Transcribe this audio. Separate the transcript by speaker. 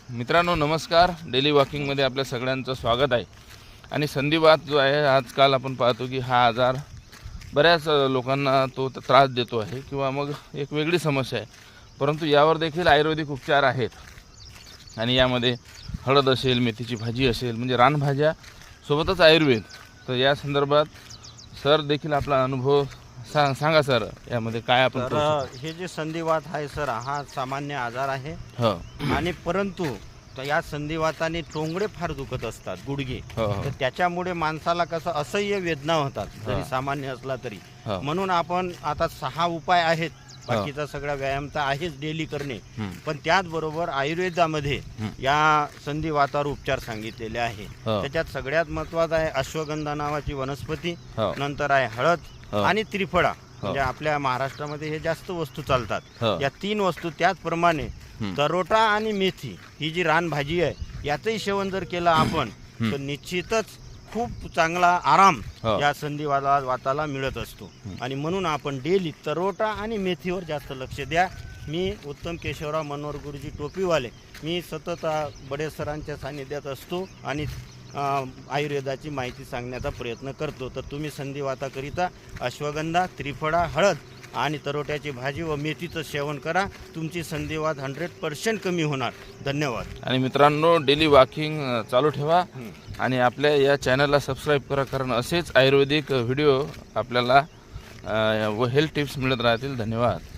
Speaker 1: मित्रांनो नमस्कार, डेली वॉकिंगमध्ये आपल्या सगळ्यांचं स्वागत आहे। आणि संधिवात जो आहे आजकाल आपण पाहतो की हा आजार बऱ्याच लोकांना तो त्रास देतो आहे किंवा मग एक वेगळी समस्या आहे, परंतु यावर देखील आयुर्वेदिक उपचार आहेत। आणि यामध्ये हळद असेल, मेथीची भाजी असेल, म्हणजे रानभाज्या सोबतच आयुर्वेद। तर या संदर्भात सर देखील आपला अनुभव सांगा सर, यामध्ये काय आपण करू शकतो?
Speaker 2: हे जे संधिवात आहे सर, हा सामान्य आजार आहे।
Speaker 1: हो
Speaker 2: आणि परंतु या संधिवाताने टोंगडे फार दुखत असतात, गुडघे।
Speaker 1: हो
Speaker 2: तर त्याच्यामुळे माणसाला कसं असह्य वेदना होतात, जरी सामान्य असला तरी। म्हणून आपण आता 6 उपाय आहेत, बाकीचा सगळा व्यायाम तर आहेच डेली करणे, पण त्याचबरोबर आयुर्वेदामध्ये या संधिवातावर उपचार सांगितलेले आहे। त्याच्यात सगळ्यात महत्त्वाचा आहे अश्वगंधा नावाची वनस्पती, नंतर आहे हळद आणि त्रिफळा। म्हणजे आपल्या महाराष्ट्रामध्ये हे जास्त वस्तू चालतात, या 3 वस्तू। त्याचप्रमाणे तरोटा आणि मेथी ही जी रानभाजी आहे, याचंही सेवन जर केलं आपण तर निश्चितच खूप चांगला आराम या संधिवाताला मिळत असतो। आणि म्हणून आपण डेली तरोटा आणि मेथीवर जास्त लक्ष द्या। मी उत्तम केशवराव मनोहर गुरुजी टोपीवाले, मी सतत बडे सरांच्या सानिध्यात असतो आणि आयुर्वेदाची माहिती सांगण्याचा प्रयत्न करतो। तर तुम्ही संधिवाताकरिता अश्वगंधा, त्रिफळा, हळद आणि तरोट्याची भाजी व मेथीचं सेवन करा, तुमची संधिवात 100% कमी होणार। धन्यवाद। आणि
Speaker 1: मित्रांनो, डेली वॉकिंग चालू ठेवा आणि आपल्या या चॅनलला सबस्क्राईब करा, कारण असेच आयुर्वेदिक व्हिडिओ आपल्याला व हेल्थ टिप्स मिळत राहतील। धन्यवाद।